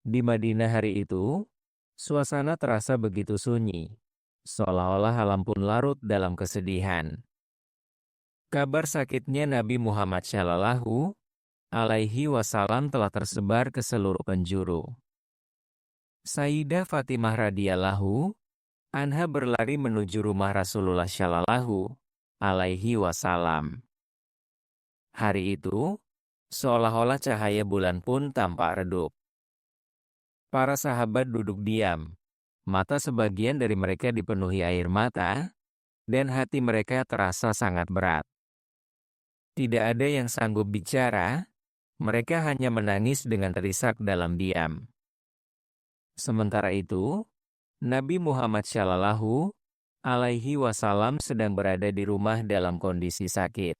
Di Madinah hari itu, suasana terasa begitu sunyi, seolah-olah alam pun larut dalam kesedihan. Kabar sakitnya Nabi Muhammad Shallallahu Alaihi Wasallam telah tersebar ke seluruh penjuru. Sayyidah Fatimah radhiyallahu anha berlari menuju rumah Rasulullah Shallallahu Alaihi Wasallam. Hari itu, seolah-olah cahaya bulan pun tampak redup. Para sahabat duduk diam. Mata sebagian dari mereka dipenuhi air mata, dan hati mereka terasa sangat berat. Tidak ada yang sanggup bicara, mereka hanya menangis dengan terisak dalam diam. Sementara itu, Nabi Muhammad Shallallahu Alaihi Wasallam sedang berada di rumah dalam kondisi sakit.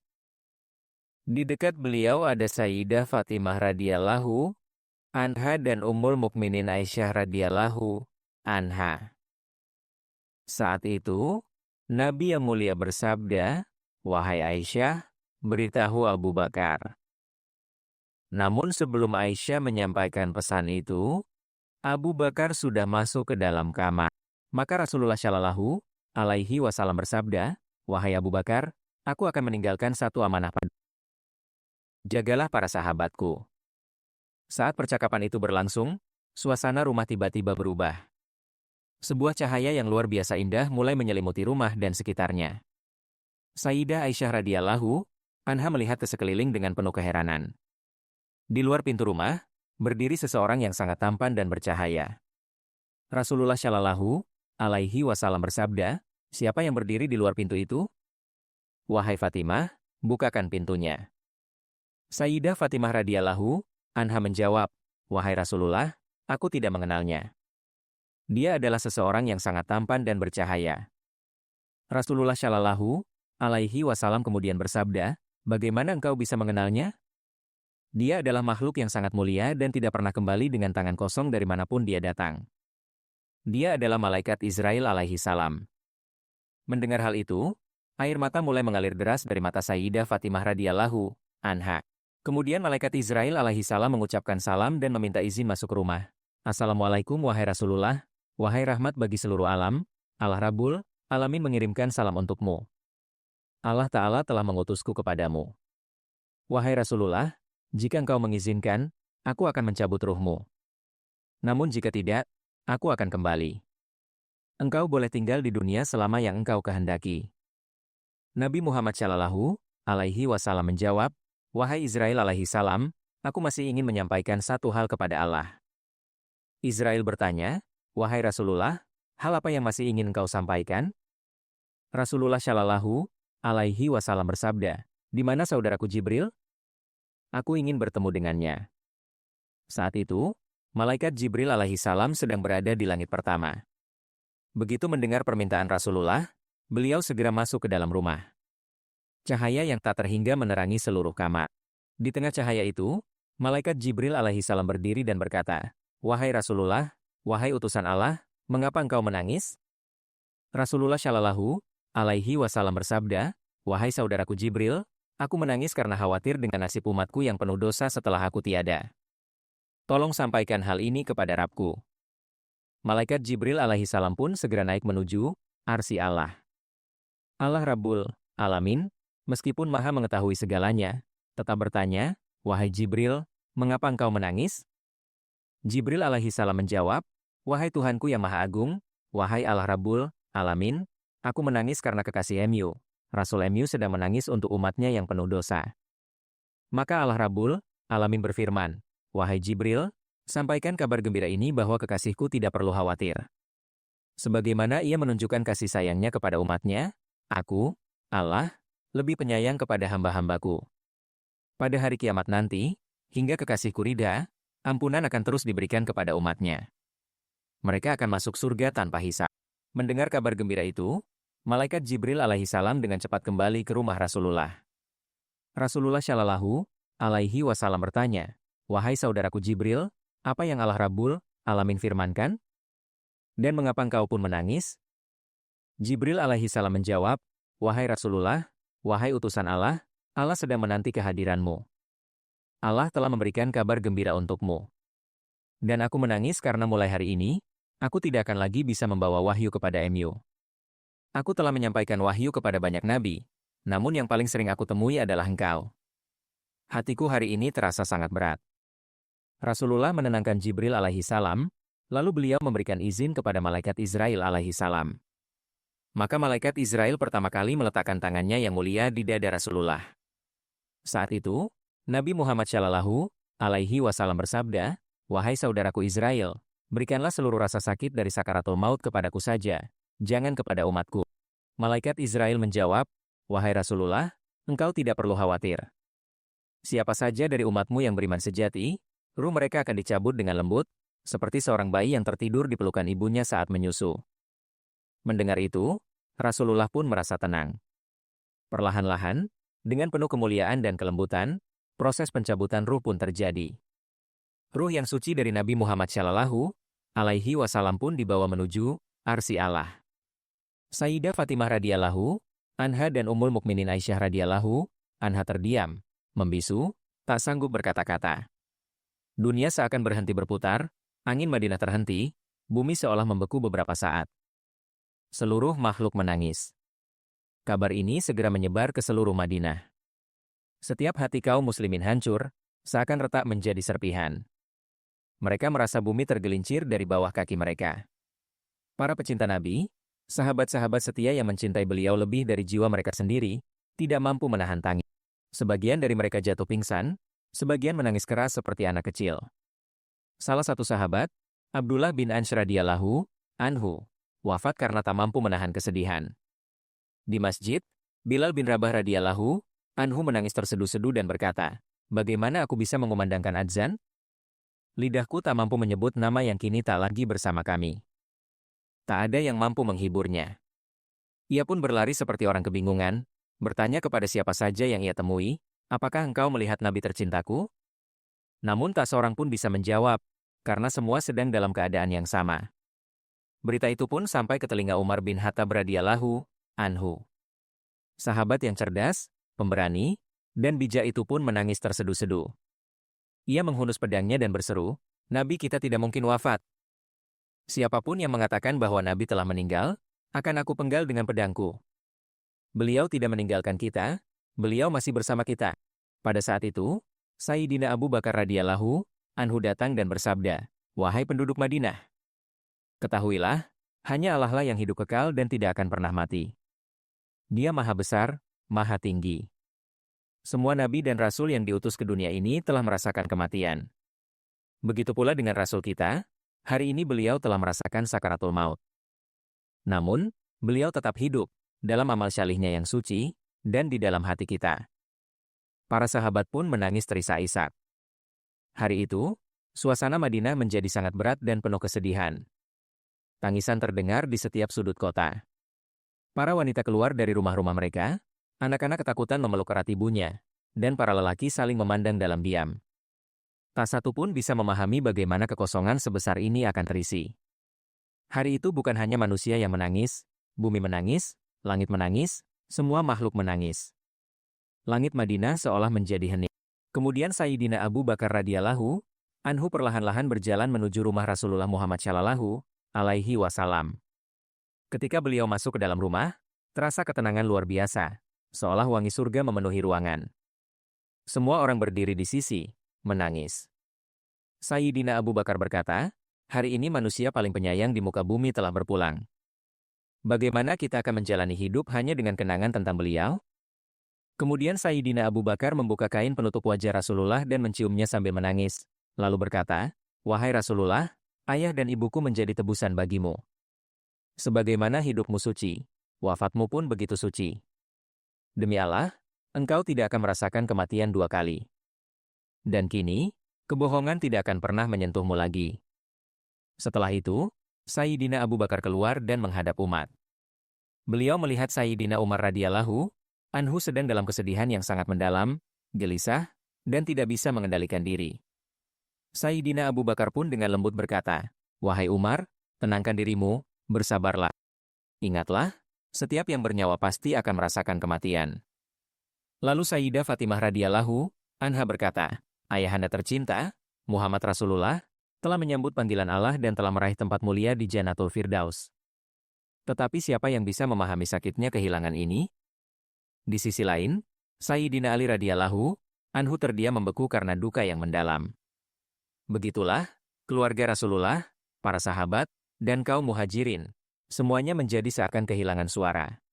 Di dekat beliau ada Sayyidah Fatimah radhiyallahu anha dan Ummul Mukminin Aisyah radhiyallahu anha. Saat itu, Nabi yang mulia bersabda, "Wahai Aisyah, beritahu Abu Bakar." Namun sebelum Aisyah menyampaikan pesan itu, Abu Bakar sudah masuk ke dalam kamar. Maka Rasulullah Shallallahu Alaihi Wasallam bersabda, "Wahai Abu Bakar, aku akan meninggalkan satu amanah padamu. Jagalah para sahabatku." Saat percakapan itu berlangsung, suasana rumah tiba-tiba berubah. Sebuah cahaya yang luar biasa indah mulai menyelimuti rumah dan sekitarnya. Sayyidah Aisyah radhiyallahu anha melihat ke sekeliling dengan penuh keheranan. Di luar pintu rumah, berdiri seseorang yang sangat tampan dan bercahaya. Rasulullah Shallallahu Alaihi Wasallam bersabda, "Siapa yang berdiri di luar pintu itu?" "Wahai Fatimah, bukakan pintunya." Sayyidah Fatimah radhiyallahu anha menjawab, "Wahai Rasulullah, aku tidak mengenalnya. Dia adalah seseorang yang sangat tampan dan bercahaya." Rasulullah Shallallahu Alaihi Wasallam kemudian bersabda, "Bagaimana engkau bisa mengenalnya? Dia adalah makhluk yang sangat mulia dan tidak pernah kembali dengan tangan kosong dari manapun dia datang. Dia adalah malaikat Israel alaihi salam." Mendengar hal itu, air mata mulai mengalir deras dari mata Sayyidah Fatimah radhiyallahu anha. Kemudian malaikat Israel alaihi salam mengucapkan salam dan meminta izin masuk ke rumah. "Assalamualaikum wahai Rasulullah, wahai rahmat bagi seluruh alam, Allah Rabbul Alamin mengirimkan salam untukmu. Allah Ta'ala telah mengutusku kepadamu. Wahai Rasulullah, jika engkau mengizinkan, aku akan mencabut ruhmu. Namun jika tidak, aku akan kembali. Engkau boleh tinggal di dunia selama yang engkau kehendaki." Nabi Muhammad Shallallahu Alaihi Wasallam menjawab, "Wahai Israel alaihi salam, aku masih ingin menyampaikan satu hal kepada Allah." Israel bertanya, "Wahai Rasulullah, hal apa yang masih ingin engkau sampaikan?" Rasulullah Shallallahu Alaihi Wasallam bersabda, "Di mana saudaraku Jibril? Aku ingin bertemu dengannya." Saat itu, malaikat Jibril alaihi salam sedang berada di langit pertama. Begitu mendengar permintaan Rasulullah, beliau segera masuk ke dalam rumah. Cahaya yang tak terhingga menerangi seluruh kamar. Di tengah cahaya itu, malaikat Jibril alaihi salam berdiri dan berkata, "Wahai Rasulullah, wahai utusan Allah, mengapa engkau menangis?" Rasulullah Shallallahu Alaihi Wasallam bersabda, "Wahai saudaraku Jibril, aku menangis karena khawatir dengan nasib umatku yang penuh dosa setelah aku tiada. Tolong sampaikan hal ini kepada Rabbku." Malaikat Jibril alaihi salam pun segera naik menuju arsy Allah. Allah Rabbul Alamin, meskipun maha mengetahui segalanya, tetap bertanya, "Wahai Jibril, mengapa engkau menangis?" Jibril alaihi salam menjawab, "Wahai Tuhanku yang maha agung, wahai Allah Rabbul Alamin, aku menangis karena kekasih MU. Rasul MU sedang menangis untuk umatnya yang penuh dosa." Maka Allah Rabbul Alamin berfirman, "Wahai Jibril, sampaikan kabar gembira ini bahwa kekasihku tidak perlu khawatir. Sebagaimana ia menunjukkan kasih sayangnya kepada umatnya, aku, Allah, lebih penyayang kepada hamba-hambaku. Pada hari kiamat nanti, hingga kekasihku ridha, ampunan akan terus diberikan kepada umatnya. Mereka akan masuk surga tanpa hisab." Mendengar kabar gembira itu, malaikat Jibril alaihi salam dengan cepat kembali ke rumah Rasulullah. Rasulullah Shallallahu Alaihi Wasallam bertanya, "Wahai saudaraku Jibril, apa yang Allah Rabbul Alamin firmankan? Dan mengapa engkau pun menangis?" Jibril alaihi salam menjawab, "Wahai Rasulullah, wahai utusan Allah, Allah sedang menanti kehadiranmu. Allah telah memberikan kabar gembira untukmu. Dan aku menangis karena mulai hari ini, aku tidak akan lagi bisa membawa wahyu kepada MU. Aku telah menyampaikan wahyu kepada banyak nabi, namun yang paling sering aku temui adalah engkau. Hatiku hari ini terasa sangat berat. Rasulullah menenangkan Jibril alaihi salam, lalu beliau memberikan izin kepada malaikat Israel alaihi salam. Maka malaikat Israel pertama kali meletakkan tangannya yang mulia di dada Rasulullah. Saat itu, Nabi Muhammad Shallallahu alaihi wasallam bersabda, "Wahai saudaraku Israel, berikanlah seluruh rasa sakit dari sakaratul maut kepadaku saja, jangan kepada umatku." Malaikat Israel menjawab, "Wahai Rasulullah, engkau tidak perlu khawatir. Siapa saja dari umatmu yang beriman sejati, ruh mereka akan dicabut dengan lembut, seperti seorang bayi yang tertidur di pelukan ibunya saat menyusu." Mendengar itu, Rasulullah pun merasa tenang. Perlahan-lahan, dengan penuh kemuliaan dan kelembutan, proses pencabutan ruh pun terjadi. Ruh yang suci dari Nabi Muhammad Shallallahu alaihi wasallam pun dibawa menuju arsy Allah. Sayyidah Fatimah radhiyallahu anha dan Ummul Mukminin Aisyah radhiyallahu anha terdiam, membisu, tak sanggup berkata-kata. Dunia seakan berhenti berputar, angin Madinah terhenti, bumi seolah membeku beberapa saat. Seluruh makhluk menangis. Kabar ini segera menyebar ke seluruh Madinah. Setiap hati kaum muslimin hancur, seakan retak menjadi serpihan. Mereka merasa bumi tergelincir dari bawah kaki mereka. Para pecinta Nabi, sahabat-sahabat setia yang mencintai beliau lebih dari jiwa mereka sendiri, tidak mampu menahan tangis. Sebagian dari mereka jatuh pingsan, sebagian menangis keras seperti anak kecil. Salah satu sahabat, Abdullah bin Ansh radhiyallahu anhu, wafat karena tak mampu menahan kesedihan. Di masjid, Bilal bin Rabah radhiyallahu anhu menangis terseduh-seduh dan berkata, "Bagaimana aku bisa mengumandangkan adzan? Lidahku tak mampu menyebut nama yang kini tak lagi bersama kami." Tak ada yang mampu menghiburnya. Ia pun berlari seperti orang kebingungan, bertanya kepada siapa saja yang ia temui, "Apakah engkau melihat Nabi tercintaku?" Namun tak seorang pun bisa menjawab, karena semua sedang dalam keadaan yang sama. Berita itu pun sampai ke telinga Umar bin Khattab radhiyallahu anhu. Sahabat yang cerdas, pemberani, dan bijak itu pun menangis terseduh-seduh. Ia menghunus pedangnya dan berseru, "Nabi kita tidak mungkin wafat. Siapapun yang mengatakan bahwa Nabi telah meninggal, akan aku penggal dengan pedangku. Beliau tidak meninggalkan kita, beliau masih bersama kita." Pada saat itu, Sayyidina Abu Bakar radhiyallahu anhu datang dan bersabda, "Wahai penduduk Madinah, ketahuilah, hanya Allah lah yang hidup kekal dan tidak akan pernah mati. Dia maha besar, maha tinggi. Semua nabi dan rasul yang diutus ke dunia ini telah merasakan kematian. Begitu pula dengan rasul kita, hari ini beliau telah merasakan sakaratul maut. Namun, beliau tetap hidup, dalam amal syalihnya yang suci, dan di dalam hati kita." Para sahabat pun menangis terisak-isak. Hari itu, suasana Madinah menjadi sangat berat dan penuh kesedihan. Tangisan terdengar di setiap sudut kota. Para wanita keluar dari rumah-rumah mereka, anak-anak ketakutan memeluk erat ibunya, dan para lelaki saling memandang dalam diam. Tak satu pun bisa memahami bagaimana kekosongan sebesar ini akan terisi. Hari itu bukan hanya manusia yang menangis, bumi menangis, langit menangis, semua makhluk menangis. Langit Madinah seolah menjadi hening. Kemudian Sayyidina Abu Bakar radhiyallahu anhu perlahan-lahan berjalan menuju rumah Rasulullah Muhammad Shallallahu alaihi wasallam. Ketika beliau masuk ke dalam rumah, terasa ketenangan luar biasa, seolah wangi surga memenuhi ruangan. Semua orang berdiri di sisi, menangis. Sayyidina Abu Bakar berkata, "Hari ini manusia paling penyayang di muka bumi telah berpulang. Bagaimana kita akan menjalani hidup hanya dengan kenangan tentang beliau?" Kemudian Sayyidina Abu Bakar membuka kain penutup wajah Rasulullah dan menciumnya sambil menangis, lalu berkata, "Wahai Rasulullah, ayah dan ibuku menjadi tebusan bagimu. Sebagaimana hidupmu suci, wafatmu pun begitu suci. Demi Allah, engkau tidak akan merasakan kematian dua kali. Dan kini, kebohongan tidak akan pernah menyentuhmu lagi." Setelah itu, Sayyidina Abu Bakar keluar dan menghadap umat. Beliau melihat Sayyidina Umar radhiyallahu anhu sedang dalam kesedihan yang sangat mendalam, gelisah, dan tidak bisa mengendalikan diri. Sayyidina Abu Bakar pun dengan lembut berkata, "Wahai Umar, tenangkan dirimu, bersabarlah. Ingatlah, setiap yang bernyawa pasti akan merasakan kematian." Lalu Sayyidah Fatimah radhiyallahu anha berkata, "Ayahanda tercinta, Muhammad Rasulullah, telah menyambut panggilan Allah dan telah meraih tempat mulia di Jannatul Firdaus. Tetapi siapa yang bisa memahami sakitnya kehilangan ini? Di sisi lain, Sayyidina Ali radhiyallahu anhu terdiam membeku karena duka yang mendalam. Begitulah, keluarga Rasulullah, para sahabat, dan kaum muhajirin, semuanya menjadi seakan kehilangan suara.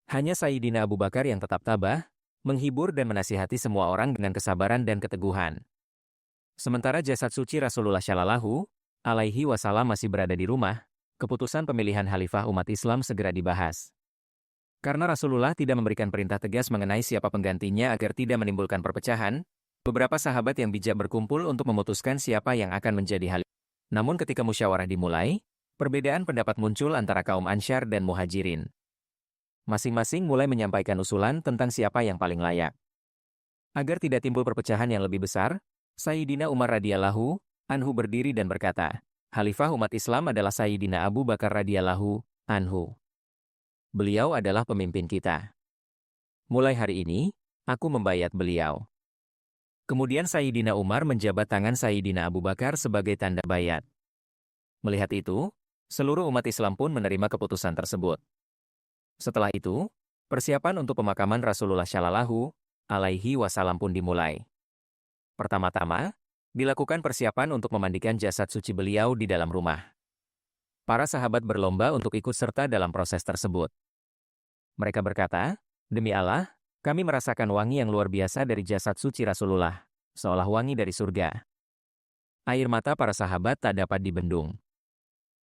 Hanya Sayyidina Abu Bakar yang tetap tabah, menghibur dan menasihati semua orang dengan kesabaran dan keteguhan. Sementara jasad suci Rasulullah Shallallahu alaihi wasallam masih berada di rumah, keputusan pemilihan khalifah umat Islam segera dibahas. Karena Rasulullah tidak memberikan perintah tegas mengenai siapa penggantinya agar tidak menimbulkan perpecahan, beberapa sahabat yang bijak berkumpul untuk memutuskan siapa yang akan menjadi khalifah. Namun ketika musyawarah dimulai, perbedaan pendapat muncul antara kaum Ansyar dan Muhajirin. Masing-masing mulai menyampaikan usulan tentang siapa yang paling layak. Agar tidak timbul perpecahan yang lebih besar, Sayyidina Umar radhiyallahu anhu berdiri dan berkata, Khalifah umat Islam adalah Sayyidina Abu Bakar radhiyallahu anhu. Beliau adalah pemimpin kita. Mulai hari ini, aku membayat beliau. Kemudian Sayyidina Umar menjabat tangan Sayyidina Abu Bakar sebagai tanda bayat. Melihat itu, seluruh umat Islam pun menerima keputusan tersebut. Setelah itu, persiapan untuk pemakaman Rasulullah Shallallahu alaihi wasallam pun dimulai. Pertama-tama, dilakukan persiapan untuk memandikan jasad suci beliau di dalam rumah. Para sahabat berlomba untuk ikut serta dalam proses tersebut. Mereka berkata, "Demi Allah, kami merasakan wangi yang luar biasa dari jasad suci Rasulullah, seolah wangi dari surga." Air mata para sahabat tak dapat dibendung.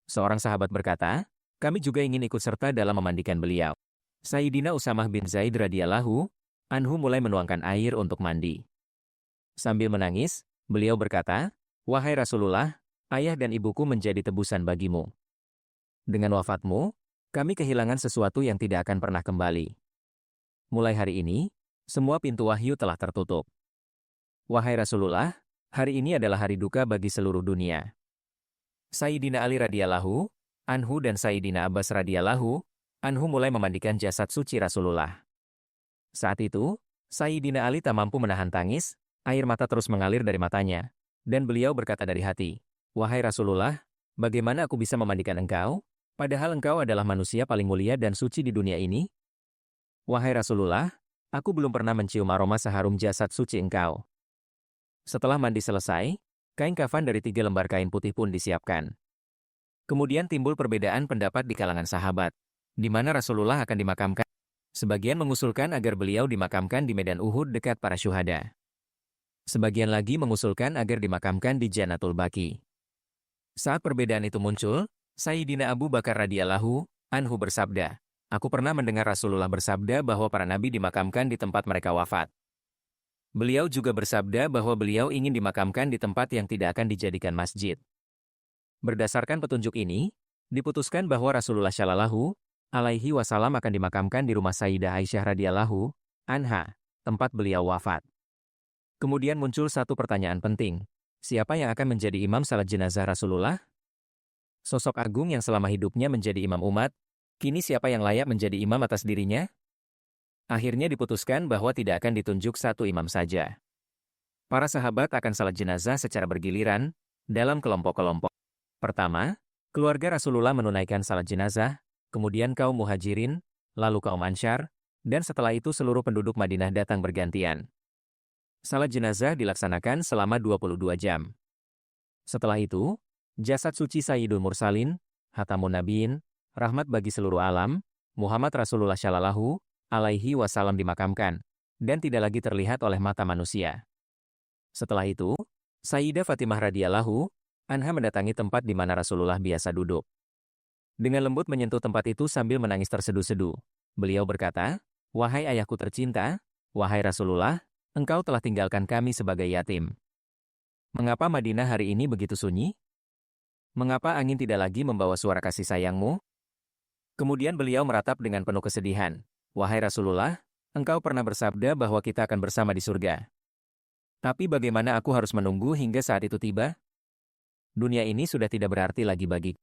Seorang sahabat berkata, "Kami juga ingin ikut serta dalam memandikan beliau." Sayyidina Usamah bin Zaid radhiyallahu anhu mulai menuangkan air untuk mandi. Sambil menangis, beliau berkata, "Wahai Rasulullah, ayah dan ibuku menjadi tebusan bagimu. Dengan wafatmu, kami kehilangan sesuatu yang tidak akan pernah kembali. Mulai hari ini, semua pintu wahyu telah tertutup. Wahai Rasulullah, hari ini adalah hari duka bagi seluruh dunia." Sayyidina Ali radhiyallahu anhu dan Sayyidina Abbas radhiyallahu anhu mulai memandikan jasad suci Rasulullah. Saat itu, Sayyidina Ali tak mampu menahan tangis, air mata terus mengalir dari matanya, dan beliau berkata dari hati, "Wahai Rasulullah, bagaimana aku bisa memandikan engkau, padahal engkau adalah manusia paling mulia dan suci di dunia ini? Wahai Rasulullah, aku belum pernah mencium aroma seharum jasad suci engkau." Setelah mandi selesai, kain kafan dari 3 lembar kain putih pun disiapkan. Kemudian timbul perbedaan pendapat di kalangan sahabat, di mana Rasulullah akan dimakamkan. Sebagian mengusulkan agar beliau dimakamkan di medan Uhud dekat para syuhada. Sebagian lagi mengusulkan agar dimakamkan di Jannatul Baqi. Saat perbedaan itu muncul, Sayyidina Abu Bakar radhiyallahu anhu bersabda, "Aku pernah mendengar Rasulullah bersabda bahwa para nabi dimakamkan di tempat mereka wafat. Beliau juga bersabda bahwa beliau ingin dimakamkan di tempat yang tidak akan dijadikan masjid." Berdasarkan petunjuk ini, diputuskan bahwa Rasulullah Shallallahu alaihi wasallam akan dimakamkan di rumah Sayyidah Aisyah radhiyallahu anha, tempat beliau wafat. Kemudian muncul satu pertanyaan penting. Siapa yang akan menjadi imam salat jenazah Rasulullah? Sosok agung yang selama hidupnya menjadi imam umat, kini siapa yang layak menjadi imam atas dirinya? Akhirnya diputuskan bahwa tidak akan ditunjuk satu imam saja. Para sahabat akan salat jenazah secara bergiliran, dalam kelompok-kelompok. Pertama, keluarga Rasulullah menunaikan salat jenazah, kemudian kaum muhajirin, lalu kaum Ansyar, dan setelah itu seluruh penduduk Madinah datang bergantian. Salat jenazah dilaksanakan selama 22 jam. Setelah itu, jasad suci Sayyidul Mursalin, Khatamun Nabiyyin, rahmat bagi seluruh alam, Muhammad Rasulullah Shallallahu alaihi wasallam dimakamkan, dan tidak lagi terlihat oleh mata manusia. Setelah itu, Sayyidah Fatimah radhiyallahu anha mendatangi tempat di mana Rasulullah biasa duduk. Dengan lembut menyentuh tempat itu sambil menangis terseduh-seduh. Beliau berkata, "Wahai ayahku tercinta, wahai Rasulullah, engkau telah tinggalkan kami sebagai yatim. Mengapa Madinah hari ini begitu sunyi? Mengapa angin tidak lagi membawa suara kasih sayangmu?" Kemudian beliau meratap dengan penuh kesedihan, "Wahai Rasulullah, engkau pernah bersabda bahwa kita akan bersama di surga. Tapi bagaimana aku harus menunggu hingga saat itu tiba? Dunia ini sudah tidak berarti lagi bagi."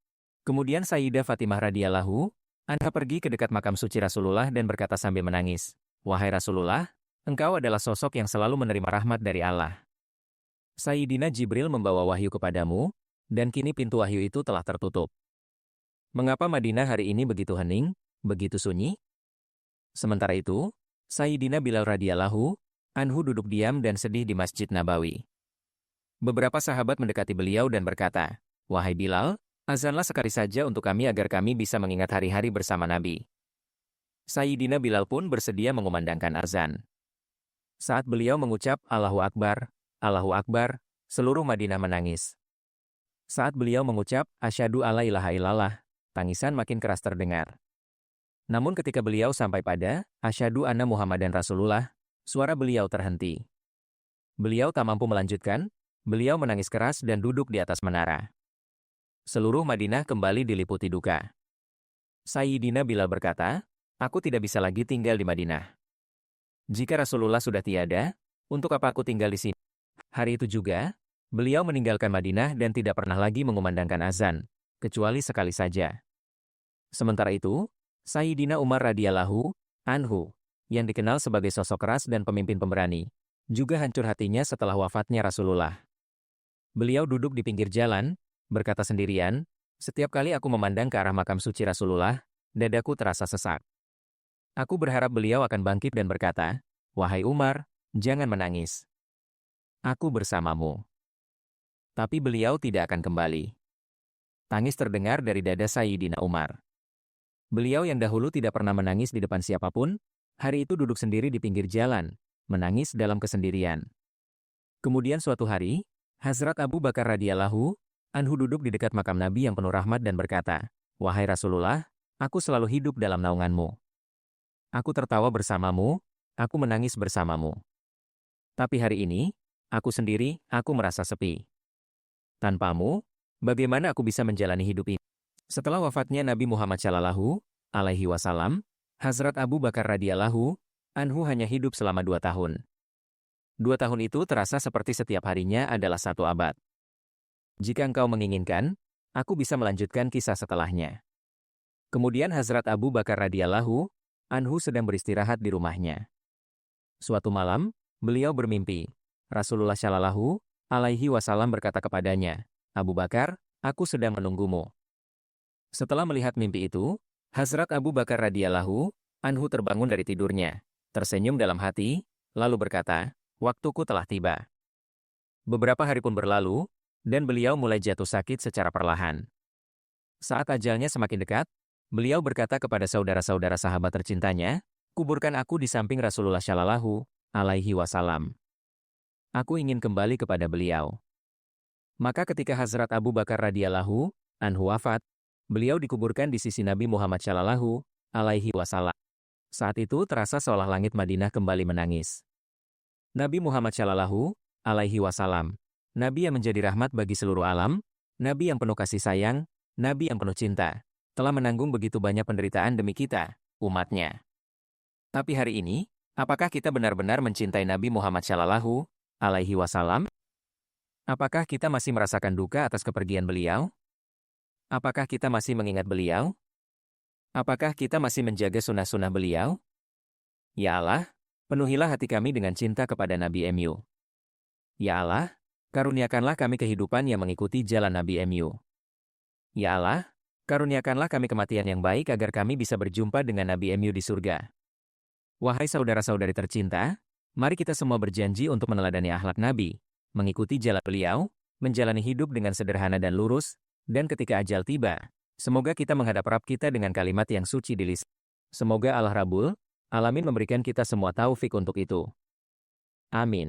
Kemudian Sayyidah Fatimah radhiyallahu anha pergi ke dekat makam suci Rasulullah dan berkata sambil menangis, "Wahai Rasulullah, engkau adalah sosok yang selalu menerima rahmat dari Allah. Sayyidina Jibril membawa wahyu kepadamu, dan kini pintu wahyu itu telah tertutup. Mengapa Madinah hari ini begitu hening, begitu sunyi? Sementara itu, Sayyidina Bilal radhiyallahu anhu duduk diam dan sedih di Masjid Nabawi. Beberapa sahabat mendekati beliau dan berkata, "Wahai Bilal, azanlah sekali saja untuk kami agar kami bisa mengingat hari-hari bersama Nabi." Sayyidina Bilal pun bersedia mengumandangkan azan. Saat beliau mengucap Allahu Akbar, seluruh Madinah menangis. Saat beliau mengucap Asyhadu alla ilaha illallah, tangisan makin keras terdengar. Namun ketika beliau sampai pada Asyhadu anna Muhammadan Rasulullah, suara beliau terhenti. Beliau tak mampu melanjutkan, beliau menangis keras dan duduk di atas menara. Seluruh Madinah kembali diliputi duka. Sayyidina Bilal berkata, "Aku tidak bisa lagi tinggal di Madinah. Jika Rasulullah sudah tiada, untuk apa aku tinggal di sini?" Hari itu juga, beliau meninggalkan Madinah dan tidak pernah lagi mengumandangkan azan, kecuali sekali saja. Sementara itu, Sayyidina Umar radhiyallahu anhu, yang dikenal sebagai sosok keras dan pemimpin pemberani, juga hancur hatinya setelah wafatnya Rasulullah. Beliau duduk di pinggir jalan, berkata sendirian, "Setiap kali aku memandang ke arah makam suci Rasulullah, dadaku terasa sesak." Aku berharap beliau akan bangkit dan berkata, "Wahai Umar, jangan menangis. Aku bersamamu." Tapi beliau tidak akan kembali. Tangis terdengar dari dada Sayyidina Umar. Beliau yang dahulu tidak pernah menangis di depan siapapun, hari itu duduk sendiri di pinggir jalan, menangis dalam kesendirian. Kemudian suatu hari, Hazrat Abu Bakar radhiyallahu anhu duduk di dekat makam Nabi yang penuh rahmat dan berkata, "Wahai Rasulullah, aku selalu hidup dalam naunganmu. Aku tertawa bersamamu, aku menangis bersamamu. Tapi hari ini, aku sendiri, aku merasa sepi. Tanpamu, bagaimana aku bisa menjalani hidup ini?" Setelah wafatnya Nabi Muhammad Shallallahu alaihi wasallam, Hazrat Abu Bakar radhiyallahu anhu hanya hidup selama 2 tahun. 2 tahun itu terasa seperti setiap harinya adalah 1 abad. Jika engkau menginginkan, aku bisa melanjutkan kisah setelahnya. Kemudian Hazrat Abu Bakar radhiyallahu anhu sedang beristirahat di rumahnya. Suatu malam, beliau bermimpi. Rasulullah Shallallahu alaihi wasallam berkata kepadanya, "Abu Bakar, aku sedang menunggumu." Setelah melihat mimpi itu, Hazrat Abu Bakar radhiyallahu anhu terbangun dari tidurnya, tersenyum dalam hati, lalu berkata, "Waktuku telah tiba." Beberapa hari pun berlalu, dan beliau mulai jatuh sakit secara perlahan. Saat ajalnya semakin dekat, beliau berkata kepada saudara-saudara sahabat tercintanya, "Kuburkan aku di samping Rasulullah Shallallahu alaihi wasallam. Aku ingin kembali kepada beliau." Maka ketika Hazrat Abu Bakar radhiyallahu anhu wafat, beliau dikuburkan di sisi Nabi Muhammad Shallallahu alaihi wasallam. Saat itu terasa seolah langit Madinah kembali menangis. Nabi Muhammad Shallallahu alaihi wasallam, Nabi yang menjadi rahmat bagi seluruh alam, Nabi yang penuh kasih sayang, Nabi yang penuh cinta, telah menanggung begitu banyak penderitaan demi kita, umatnya. Tapi hari ini, apakah kita benar-benar mencintai Nabi Muhammad Shallallahu alaihi wasallam? Apakah kita masih merasakan duka atas kepergian beliau? Apakah kita masih mengingat beliau? Apakah kita masih menjaga sunnah-sunnah beliau? Ya Allah, penuhilah hati kami dengan cinta kepada Nabi MU. Ya Allah, karuniakanlah kami kehidupan yang mengikuti jalan Nabi MU. Ya Allah, karuniakanlah kami kematian yang baik agar kami bisa berjumpa dengan Nabi MU di surga. Wahai saudara-saudari tercinta, mari kita semua berjanji untuk meneladani akhlak Nabi, mengikuti jalan beliau, menjalani hidup dengan sederhana dan lurus, dan ketika ajal tiba, semoga kita menghadap Rabb kita dengan kalimat yang suci di lisan. Semoga Allah Rabbul Alamin memberikan kita semua taufik untuk itu. Amin.